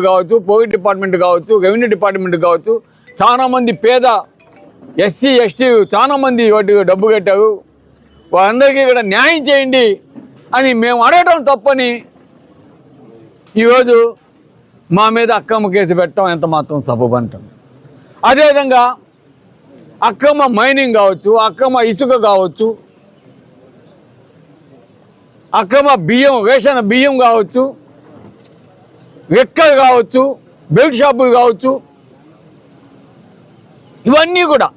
కావచ్చు, police department కావచ్చు, revenue department కావచ్చు, చాలామంది పేద ఎస్సీ ఎస్టీ చాలామంది వాటికి డబ్బు కట్టారు. వాళ్ళందరికీ ఇక్కడ న్యాయం చేయండి అని మేము అడగటం తప్పని ఈరోజు మా మీద అక్రమ కేసు పెట్టడం ఎంత మాత్రం సబబు అంటాం. అదేవిధంగా అక్రమ మైనింగ్ కావచ్చు, అక్రమ ఇసుక కావచ్చు, అక్రమ బియ్యం రేషన్ బియ్యం కావచ్చు, రెక్కలు కావచ్చు, బెల్ట్ షాపులు కావచ్చు, ఇవన్నీ కూడా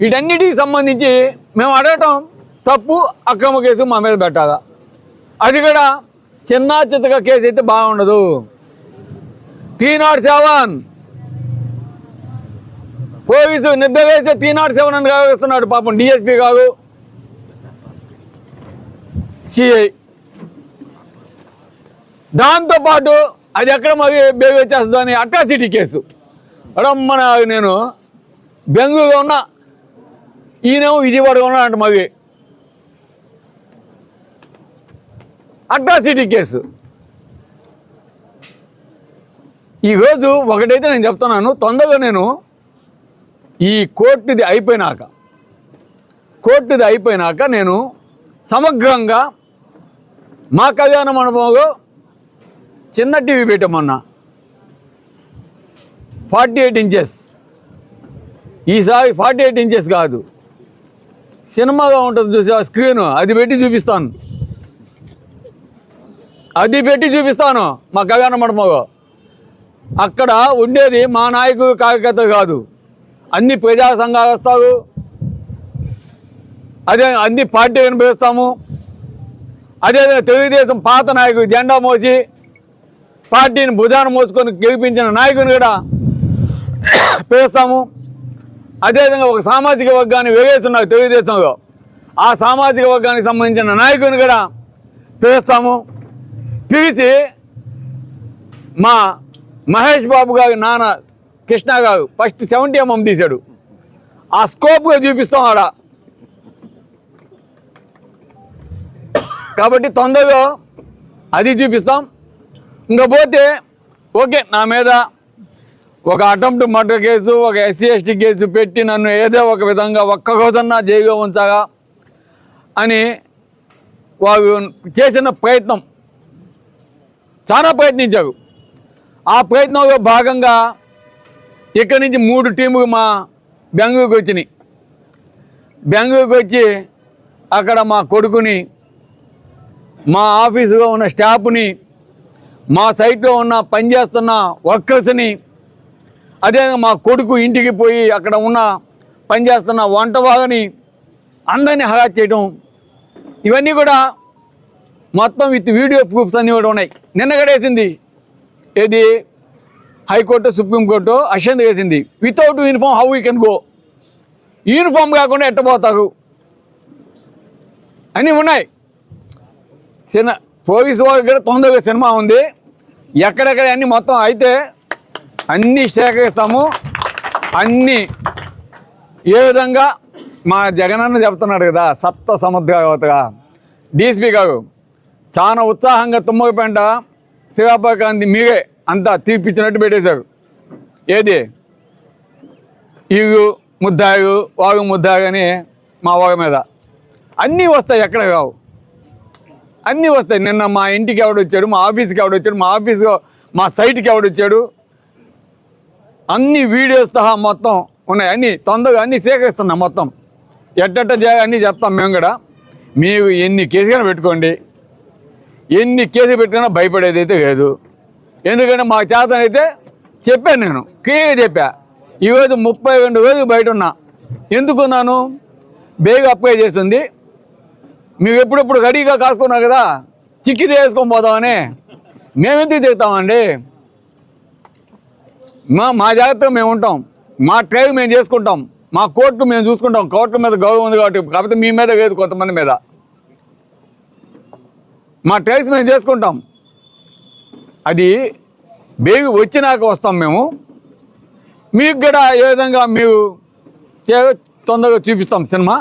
వీటన్నిటికి సంబంధించి మేము అడగటం తప్పు. అక్రమ కేసు మా మీద పెట్టాలా, అది కూడా చిన్న చిత్తగా కేసు అయితే బాగుండదు. 307 పోలీసు నిద్ర వేస్తే 307 అని కావేస్తున్నాడు పాపం డిఎస్పీ కాదు, సిఐ. దాంతోపాటు అది ఎక్కడ మరి బేగ్ వచ్చేస్తుందని అట్రాసిటీ కేసు రమ్మన. నేను బెంగళూరులో ఉన్నా, ఈయనేమో విజయవాడలో ఉన్నా అంట. మరి అట్రాసిటీ కేసు ఈరోజు ఒకటైతే నేను చెప్తున్నాను, తొందరగా నేను ఈ కోర్టుది అయిపోయినాక నేను సమగ్రంగా మా కళ్యాణ మండపంలో చిన్న టీవీ పెట్టామన్నా, 48 ఇంచెస్. ఈసారి 48 ఇంచెస్ కాదు, సినిమాగా ఉంటుంది చూసి ఆ స్క్రీను, అది పెట్టి చూపిస్తాను మా కళ్యాణ మండపంలో. అక్కడ ఉండేది మా నాయకుడు కార్యకర్త కాదు, అన్ని ప్రజా సంఘాలు వస్తారు, అదే అన్ని పార్టీ కనిపిస్తాము. అదేవిధంగా తెలుగుదేశం పాత నాయకుడు జెండా మోసి పార్టీని భుజాన మోసుకొని గెలిపించిన నాయకుని కూడా పిలుస్తాము. అదేవిధంగా ఒక సామాజిక వర్గాన్ని వేగేస్తున్నారు తెలుగుదేశంలో, ఆ సామాజిక వర్గానికి సంబంధించిన నాయకుని కూడా పిలుస్తాము. పిలిచి మా మహేష్ బాబు గారి నాన్న కృష్ణ గారు ఫస్ట్ 70mm తీశాడు, ఆ స్కోప్గా చూపిస్తాం ఆడ. కాబట్టి తొందరగా అది చూపిస్తాం. ఇంకా పోతే ఓకే, నా మీద ఒక అటెంప్ట్ మర్డర్ కేసు, ఒక ఎస్సీ ఎస్టీ కేసు పెట్టి నన్ను ఏదో ఒక విధంగా ఒక్క రోజన్నా జైలుగా ఉంచగా అని వారు చేసిన ప్రయత్నం, చాలా ప్రయత్నించారు. ఆ ప్రయత్నంలో భాగంగా ఇక్కడి నుంచి 3 టీములు మా బెంగళూరుకి వచ్చినాయి. బెంగళూరుకి వచ్చి అక్కడ మా కొడుకుని, మా ఆఫీసులో ఉన్న స్టాఫ్ని, మా సైట్లో ఉన్న పనిచేస్తున్న వర్కర్స్ని, అదేవిధంగా మా కొడుకు ఇంటికి పోయి అక్కడ ఉన్న పనిచేస్తున్న వంట వాళ్ళని అందరినీ హరాస్ చేయడం, ఇవన్నీ కూడా మొత్తం విత్ వీడియో ప్రూఫ్స్ అన్నీ కూడా ఉన్నాయి. నిన్న గడేసింది ఏది హైకోర్టు, సుప్రీంకోర్టు అశ్యంత్ వేసింది. Without uniform how you can go, uniform కాకుండా ఎట్టబోతారు అన్నీ ఉన్నాయి. పోలీసు వాళ్ళకి కూడా తొందరగా సినిమా ఉంది, ఎక్కడెక్కడ అన్నీ మొత్తం అయితే అన్నీ సేకరిస్తాము. అన్నీ ఏ విధంగా మా జగనన్న చెప్తున్నాడు కదా, సప్త సముద్రవతగా డిఎస్పీ గారు చాలా ఉత్సాహంగా తుమ్మగపేంట శివాపకాంతి మీరే అంతా తీర్పిచ్చినట్టు పెట్టేశారు. ఏది ఈగు ముద్దాగు వాగు ముద్దాగు అని మా వాగు మీద అన్నీ వస్తాయి, ఎక్కడ కావు అన్నీ వస్తాయి. నిన్న మా ఇంటికి ఎవడొచ్చాడు, మా ఆఫీస్కి ఎవడొచ్చాడు, మా ఆఫీస్లో మా సైట్కి ఎవడొచ్చాడు, అన్ని వీడియోస్ సహా మొత్తం ఉన్నాయి. అన్నీ తొందరగా అన్నీ సేకరిస్తున్నాం. మొత్తం ఎట్టట్ట అన్నీ చెప్తాం. మేము కూడా మీరు ఎన్ని కేసుగా పెట్టుకోండి, ఎన్ని కేసులు పెట్టుకున్నా భయపడేది అయితే లేదు. ఎందుకంటే మా చేతనైతే చెప్పాను, నేను క్లియర్గా చెప్పా. ఈరోజు 32 రోజులు బయట ఉన్నా. ఎందుకున్నాను? బేగ్ అప్లై చేస్తుంది, మేము ఎప్పుడెప్పుడు రెడీగా కాసుకున్నాం కదా, చిక్కితే వేసుకొని పోతామని. మేమెందుకు తిరుగుతామండి? మా జాగ్రత్తగా మేము ఉంటాం, మా ట్రైవ్ మేము చేసుకుంటాం, మా కోర్టు మేము చూసుకుంటాం. కోర్టు మీద గౌరవం ఉంది కాబట్టి, కాకపోతే మీ మీద లేదు, కొంతమంది మీద. మా ట్రైవ్స్ మేము చేసుకుంటాం. అది బేగి వచ్చినాక వస్తాం మేము. మీకు కూడా ఏ విధంగా మీరు తొందరగా చూపిస్తాం సినిమా.